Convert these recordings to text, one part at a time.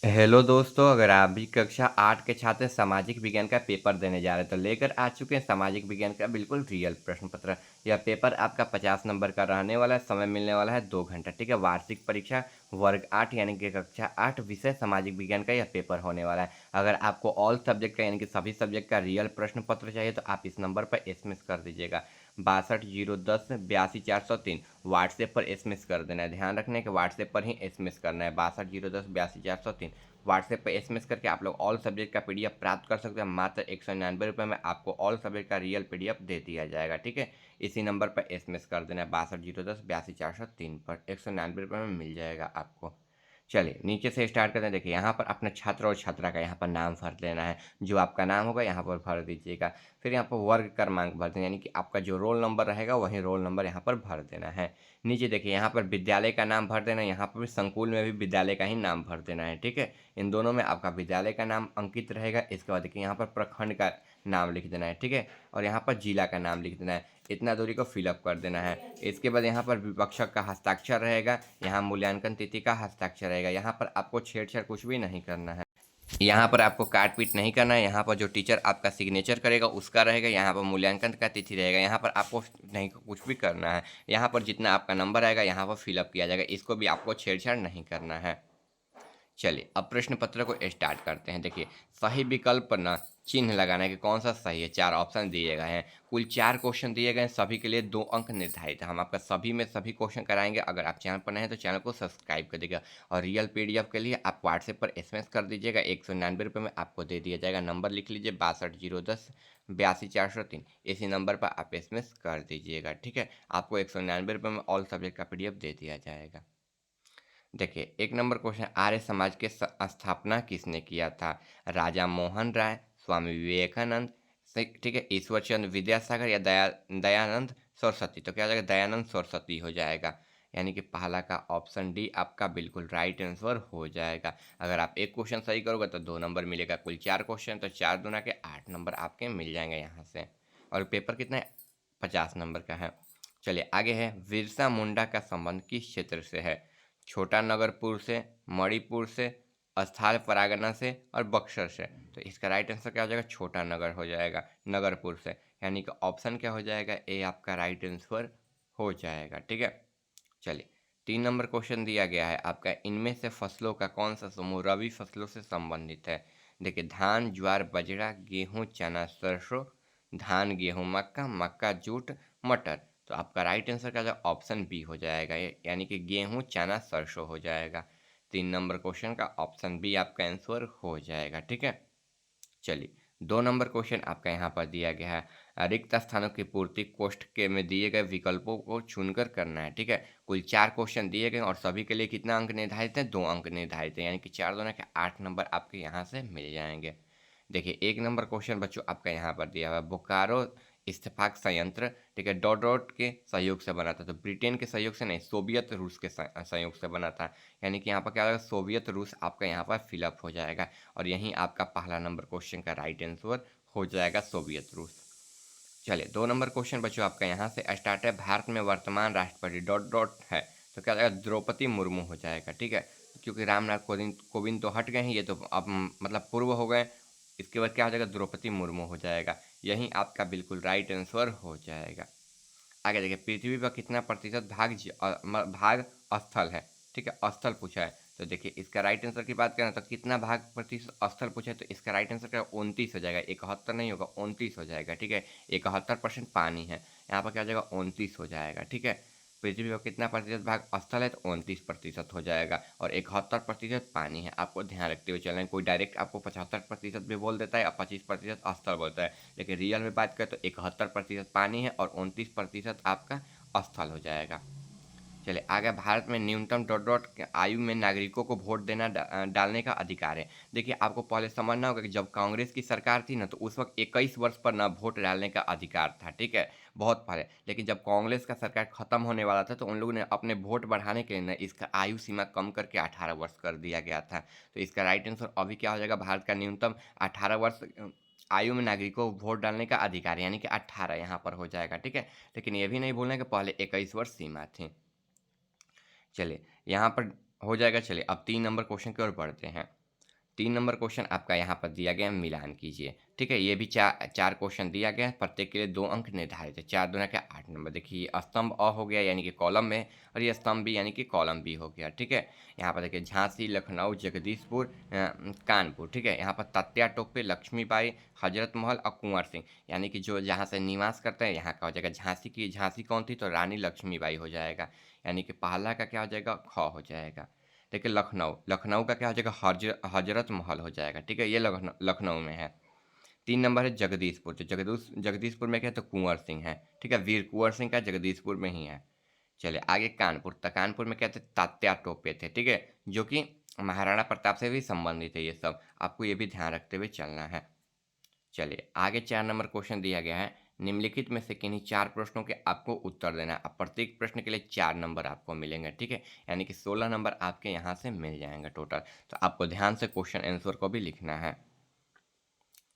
Hello दोस्तों, अगर आप भी कक्षा 8 के छात्र सामाजिक विज्ञान का पेपर देने जा रहे हैं तो लेकर आ चुके हैं सामाजिक विज्ञान का बिल्कुल रियल प्रश्न पत्र। यह पेपर आपका 50 नंबर का रहने वाला है। समय मिलने वाला है 2 घंटा। ठीक है, वार्षिक परीक्षा वर्ग 8 यानी कि कक्षा 8 विषय सामाजिक विज्ञान का यह पेपर होने वाला है। अगर आपको ऑल सब्जेक्ट का यानी कि सभी सब्जेक्ट का रियल प्रश्न पत्र चाहिए तो आप इस नंबर पर एसएमएस कर दीजिएगा 62 010 82 403। व्हाट्सएप पर एसएमएस कर देना है। ध्यान रखने के व्हाट्सएप पर ही एसएमएस करना है 62 010 82 403। व्हाट्सएप पर एसएमएस करके आप लोग ऑल सब्जेक्ट का पीडीएफ प्राप्त कर सकते हैं। मात्र 199 रुपये में आपको ऑल सब्जेक्ट का रियल पीडीएफ दे दिया जाएगा। ठीक है, इसी नंबर पर एसएमएस कर देना है 62 010 82 403 पर 199 रुपये में मिल जाएगा आपको। चलिए नीचे से स्टार्ट करते हैं। देखिए यहाँ पर अपने छात्र और छात्रा का यहाँ पर नाम भर लेना है। जो आपका नाम होगा यहाँ पर भर दीजिएगा। फिर यहाँ पर वर्ग क्रमांक भर देना, यानी कि आपका जो रोल नंबर रहेगा वही रोल नंबर यहाँ पर भर देना है। नीचे देखिए यहाँ पर विद्यालय का नाम भर देना है। यहाँ पर भी संकुल में भी विद्यालय का ही नाम भर देना है। ठीक है, इन दोनों में आपका विद्यालय का नाम अंकित रहेगा। इसके बाद देखिए यहाँ पर प्रखंड का नाम लिख देना है। ठीक है, और यहाँ पर जिला का नाम लिख देना है। इतना दूरी को फिलअप कर देना है। इसके बाद यहाँ पर विपक्षक का हस्ताक्षर रहेगा। यहाँ मूल्यांकन तिथि का हस्ताक्षर रहेगा। यहाँ पर आपको छेड़छाड़ कुछ भी नहीं करना है। यहाँ पर आपको काट पीट नहीं करना है। यहाँ पर जो टीचर आपका सिग्नेचर करेगा उसका रहेगा। यहाँ पर मूल्यांकन का तिथि रहेगा। यहाँ पर आपको नहीं कुछ भी करना है। यहाँ पर जितना आपका नंबर आएगा यहाँ पर फिलअप किया जाएगा। इसको भी आपको छेड़छाड़ नहीं करना है। चलिए अब प्रश्न पत्र को स्टार्ट करते हैं। देखिए सही विकल्प पर ना चिन्ह लगाना है कि कौन सा सही है। 4 ऑप्शन दिए गए हैं। कुल 4 क्वेश्चन दिए गए हैं। सभी के लिए 2 अंक निर्धारित है। हम आपका सभी में सभी क्वेश्चन कराएंगे। अगर आप चैनल पर नए हैं तो चैनल को सब्सक्राइब कर दीजिएगा। और रियल पीडीएफ के लिए आप व्हाट्सएप पर एसएमएस कर दीजिएगा। 199 रुपये में आपको दे दिया जाएगा। नंबर लिख लीजिए 62 010 82 403। इसी नंबर पर आप एसएमएस कर दीजिएगा। ठीक है, आपको 199 रुपये में ऑल सब्जेक्ट का पीडीएफ दे दिया जाएगा। देखिए 1 नंबर क्वेश्चन, आर्य समाज के स्थापना किसने किया था। राजा मोहन राय, स्वामी विवेकानंद, ठीक है, ईश्वर चंद्र विद्यासागर या दयानंद सरस्वती। तो क्या हो जाएगा, दयानंद सरस्वती हो जाएगा। यानी कि पहला का ऑप्शन डी आपका बिल्कुल राइट आंसर हो जाएगा। अगर आप एक क्वेश्चन सही करोगे तो 2 नंबर मिलेगा। कुल 4 क्वेश्चन तो 4 दूना के 8 नंबर आपके मिल जाएंगे यहाँ से। और पेपर कितना है, 50 नंबर का है। चलिए आगे है, बिरसा मुंडा का संबंध किस क्षेत्र से है। छोटा नगरपुर से, मणिपुर से, अस्थाल परागना से और बक्सर से। तो इसका राइट आंसर क्या हो जाएगा, छोटा नगर हो जाएगा, नगरपुर से। यानी कि ऑप्शन क्या हो जाएगा, ए आपका राइट आंसर हो जाएगा। ठीक है, चलिए 3 नंबर क्वेश्चन दिया गया है आपका, इनमें से फसलों का कौन सा समूह रबी फसलों से संबंधित है। देखिए धान, ज्वार, बाजरा, गेहूं, चना, सरसों, धान, गेहूं, मक्का, मक्का, जूट, मटर। तो आपका राइट आंसर क्या होगा, ऑप्शन बी हो जाएगा। यानी कि गेहूं, चना, सरसों हो जाएगा। 3 नंबर क्वेश्चन का ऑप्शन बी आपका आंसर हो जाएगा। ठीक है, चलिए 2 नंबर क्वेश्चन आपका यहाँ पर दिया गया है, रिक्त स्थानों की पूर्ति कोष्ठ के में दिए गए विकल्पों को चुनकर करना है। ठीक है, कुल 4 क्वेश्चन दिए गए और सभी के लिए कितना अंक निर्धारित है, 2 अंक निर्धारित है। यानी कि 4 दूना के 8 नंबर आपके यहाँ से मिल जाएंगे। देखिए 1 नंबर क्वेश्चन बच्चों आपका यहाँ पर दिया हुआ है, बोकारो इस्तेफाक संयंत्र, ठीक है, डॉट डॉट के सहयोग से बना था। तो ब्रिटेन के सहयोग से नहीं, सोवियत रूस के सहयोग से बना था। यानी कि यहाँ पर क्या होगा, सोवियत रूस आपका यहाँ पर फिलअप हो जाएगा। और यहीं आपका पहला नंबर क्वेश्चन का राइट आंसर हो जाएगा, सोवियत रूस। चलिए 2 नंबर क्वेश्चन बच्चों आपका यहाँ से स्टार्ट है, भारत में वर्तमान राष्ट्रपति डॉट डॉट है। तो क्या हो जाएगा, द्रौपदी मुर्मू हो जाएगा। ठीक है, क्योंकि रामनाथ कोविंद कोविंद तो हट गए हैं, ये तो अब मतलब पूर्व हो गए। इसके बाद क्या हो जाएगा, द्रौपदी मुर्मू हो जाएगा। यही आपका बिल्कुल राइट आंसर हो जाएगा। आगे देखिए, पृथ्वी पर कितना प्रतिशत भाग स्थल है। ठीक है, स्थल पूछा है। तो देखिए इसका राइट आंसर की बात करें तो कितना भाग प्रतिशत स्थल पूछा है, तो इसका राइट आंसर क्या 29 हो जाएगा। 71 नहीं होगा, 29 हो जाएगा। ठीक है, 71% पानी है, यहाँ पर क्या हो जाएगा, 29 हो जाएगा। ठीक है, पृथ्वी पर कितना प्रतिशत भाग स्थल है, तो 29% हो जाएगा। और 71% पानी है। आपको ध्यान रखते हुए चलना है। कोई डायरेक्ट आपको 75% भी बोल देता है और 25% स्थल बोलता है, लेकिन रियल में बात करें तो 71% पानी है और 29% आपका स्थल हो जाएगा। चलिए आगे, भारत में न्यूनतम डॉट डॉट आयु में नागरिकों को वोट देना डालने का अधिकार है। देखिए आपको पहले समझना होगा कि जब कांग्रेस की सरकार थी ना, तो उस वक्त 21 वर्ष पर ना वोट डालने का अधिकार था। ठीक है, बहुत पहले। लेकिन जब कांग्रेस का सरकार खत्म होने वाला था तो उन लोगों ने अपने वोट बढ़ाने के लिए ना इसका आयु सीमा कम करके 18 वर्ष कर दिया गया था। तो इसका राइट आंसर अभी क्या हो जाएगा, भारत का न्यूनतम 18 वर्ष आयु में नागरिकों को वोट डालने का अधिकार, यानी कि 18 यहाँ पर हो जाएगा। ठीक है, लेकिन ये भी नहीं भूलना कि पहले 21 वर्ष सीमा थी। चलिए यहाँ पर हो जाएगा। चलिए अब 3 नंबर क्वेश्चन की ओर बढ़ते हैं। 3 नंबर क्वेश्चन आपका यहाँ पर दिया गया है, मिलान कीजिए। ठीक है, ये भी 4 क्वेश्चन दिया गया है, प्रत्येक के लिए 2 अंक निर्धारित है। 4 दूना क्या 8 नंबर। देखिए ये स्तंभ अ हो गया यानी कि कॉलम में, और ये स्तंभ बी यानी कि कॉलम बी हो गया। ठीक है, यहाँ पर देखिए झांसी, लखनऊ, जगदीशपुर, कानपुर। ठीक है, यहाँ पर तात्या टोपे, लक्ष्मीबाई, हजरत महल और कुंवर सिंह, यानी कि जो जहाँ से निवास करते हैं यहाँ का हो जाएगा। झांसी कौन थी, तो रानी लक्ष्मीबाई हो जाएगा, यानी कि पहला का क्या हो जाएगा, ख हो जाएगा। देखिए लखनऊ का क्या हो जाएगा, हजरत महल हो जाएगा। ठीक है, ये लखनऊ में है। 3 नंबर है जगदीशपुर, तो जगदीशपुर में क्या है, तो कुंवर सिंह है। ठीक है, वीर कुंवर सिंह का जगदीशपुर में ही है। चलिए आगे कानपुर, तो कानपुर में क्या थे, तात्या टोपे थे। ठीक है, जो कि महाराणा प्रताप से भी संबंधित है। ये सब आपको ये भी ध्यान रखते हुए चलना है। चलिए आगे 4 नंबर क्वेश्चन दिया गया है, निम्नलिखित में से किन्हीं 4 प्रश्नों के आपको उत्तर देना है। अब प्रत्येक प्रश्न के लिए 4 नंबर आपको मिलेंगे। ठीक है, यानी कि 16 नंबर आपके यहाँ से मिल जाएंगे टोटल। तो आपको ध्यान से क्वेश्चन आंसर को भी लिखना है।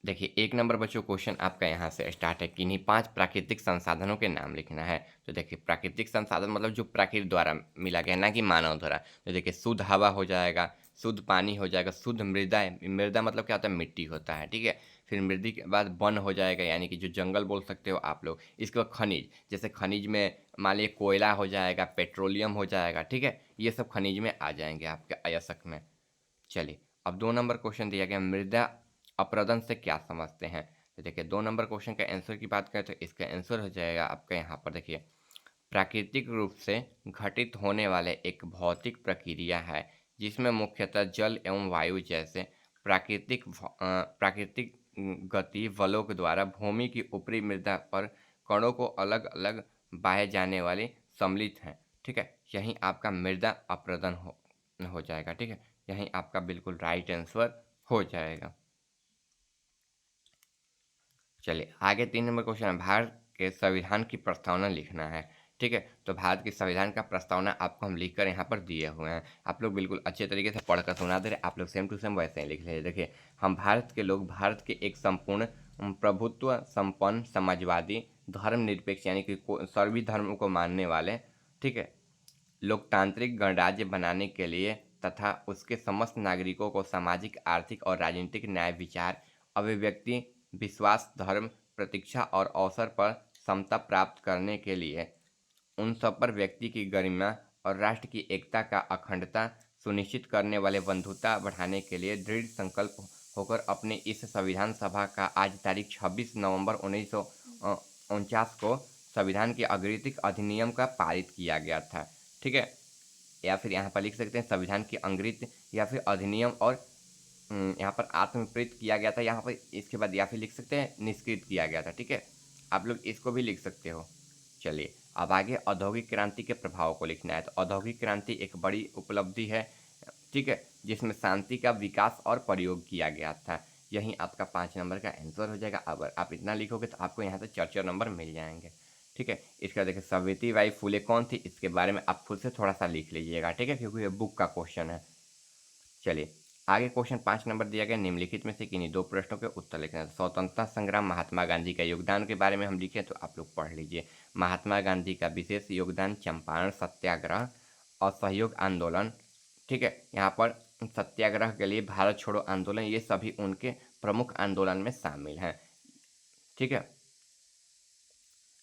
देखिए 1 नंबर बच्चों क्वेश्चन आपका यहाँ से स्टार्ट है, किन्हीं 5 प्राकृतिक संसाधनों के नाम लिखना है। तो देखिए प्राकृतिक संसाधन मतलब जो प्रकृति द्वारा मिला गया, ना कि मानव द्वारा। तो देखिए शुद्ध हवा हो जाएगा, शुद्ध पानी हो जाएगा, शुद्ध मृदा मृदा मतलब क्या होता है, मिट्टी होता है। ठीक है, फिर मृदा के बाद वन हो जाएगा, यानी कि जो जंगल बोल सकते हो आप लोग। इसके बाद खनिज, जैसे खनिज में मान लीजिए कोयला हो जाएगा, पेट्रोलियम हो जाएगा। ठीक है, ये सब खनिज में आ जाएंगे आपके अयस्क में। चलिए अब 2 नंबर क्वेश्चन दिया गया, मृदा अपरदन से क्या समझते हैं। तो देखिए 2 नंबर क्वेश्चन का आंसर की बात करें तो इसका आंसर हो जाएगा आपका यहाँ पर। देखिए प्राकृतिक रूप से घटित होने वाले एक भौतिक प्रक्रिया है, जिसमें मुख्यतः जल एवं वायु जैसे प्राकृतिक गति बलों के द्वारा भूमि की ऊपरी मृदा पर कणों को अलग अलग बाहे जाने वाले सम्मिलित हैं। ठीक है, यही आपका मृदा अपरदन हो जाएगा। ठीक है, यही आपका बिल्कुल राइट आंसर हो जाएगा। चलिए आगे 3 नंबर क्वेश्चन है, भारत के संविधान की प्रस्तावना लिखना है। ठीक है, तो भारत के संविधान का प्रस्तावना आपको हम लिखकर यहाँ पर दिए हुए हैं। आप लोग बिल्कुल अच्छे तरीके से पढ़कर सुना दे रहे, आप लोग सेम टू सेम वैसे ही लिख लीजिए। देखिए हम भारत के लोग भारत के एक संपूर्ण प्रभुत्व संपन्न समाजवादी धर्मनिरपेक्ष यानी कि सभी धर्म को मानने वाले, ठीक है, लोकतांत्रिक गणराज्य बनाने के लिए तथा उसके समस्त नागरिकों को सामाजिक, आर्थिक और राजनीतिक न्याय, विचार, अभिव्यक्ति, विश्वास, धर्म, प्रतीक्षा और अवसर पर समता प्राप्त करने के लिए उन सब पर व्यक्ति की गरिमा और राष्ट्र की एकता का अखंडता सुनिश्चित करने वाले बंधुता बढ़ाने के लिए दृढ़ संकल्प होकर अपने इस संविधान सभा का आज तारीख 26 नवंबर 1949 को संविधान के अग्रगणित अधिनियम का पारित किया गया था। ठीक है, या फिर यहाँ पर लिख सकते हैं संविधान की अंग्रित या फिर अधिनियम, और यहाँ पर आत्मप्रेरित किया गया था। यहाँ पर इसके बाद या फिर लिख सकते हैं निष्कृत किया गया था। ठीक है, आप लोग इसको भी लिख सकते हो। चलिए अब आगे औद्योगिक क्रांति के प्रभाव को लिखना है। तो औद्योगिक क्रांति एक बड़ी उपलब्धि है, ठीक है, जिसमें शांति का विकास और प्रयोग किया गया था। यही आपका 5 नंबर का आंसर हो जाएगा। अगर आप इतना लिखोगे तो आपको यहाँ से 4 नंबर मिल जाएंगे। ठीक है, इसका देखिए सावित्रीबाई फुले कौन थी, इसके बारे में आप खुद से थोड़ा सा लिख लीजिएगा। ठीक है, क्योंकि ये बुक का क्वेश्चन है। चलिए आगे क्वेश्चन 5 नंबर दिया गया, निम्नलिखित में से किन्हीं 2 प्रश्नों के उत्तर लिखना है। स्वतंत्रता संग्राम महात्मा गांधी का योगदान के बारे में हम लिखें तो आप लोग पढ़ लीजिए। महात्मा गांधी का विशेष योगदान चंपारण सत्याग्रह, असहयोग आंदोलन, ठीक है, यहाँ पर सत्याग्रह के लिए भारत छोड़ो आंदोलन, ये सभी उनके प्रमुख आंदोलन में शामिल हैं। ठीक है,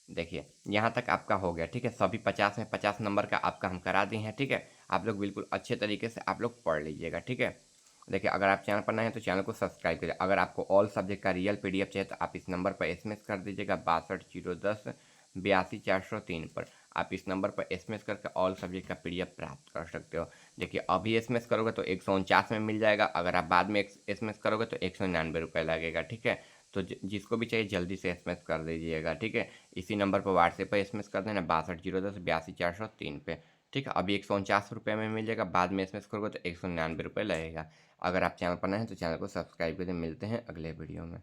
देखिए यहाँ तक आपका हो गया। ठीक है, सभी 50 में 50 नंबर का आपका हम करा दिए हैं। ठीक है, आप लोग बिल्कुल अच्छे तरीके से आप लोग पढ़ लीजिएगा। ठीक है, देखिए अगर आप चैनल पर नए हैं तो चैनल को सब्सक्राइब करिए। अगर आपको ऑल सब्जेक्ट का रियल पीडीएफ चाहिए तो आप इस नंबर पर एसएमएस कर दीजिएगा 62 010 82 403 पर। आप इस नंबर पर एसएमएस करके ऑल सब्जेक्ट का पीडीएफ प्राप्त कर सकते हो। देखिए अभी एसएमएस करोगे तो 149 में मिल जाएगा, अगर आप बाद में एसएमएस करोगे तो 199 रुपये लगेगा। ठीक है, तो जिसको भी चाहिए जल्दी से एसएमएस कर दीजिएगा। ठीक है, इसी नंबर पर व्हाट्सएप पर एसएमएस कर देना 62 010 82 403 पे। ठीक है, अभी 149 रुपये में मिल जाएगा, बाद में एसएमएस करोगे तो 199 रुपये लगेगा। अगर आप चैनल पर नए हैं तो चैनल को सब्सक्राइब करें। मिलते हैं अगले वीडियो में।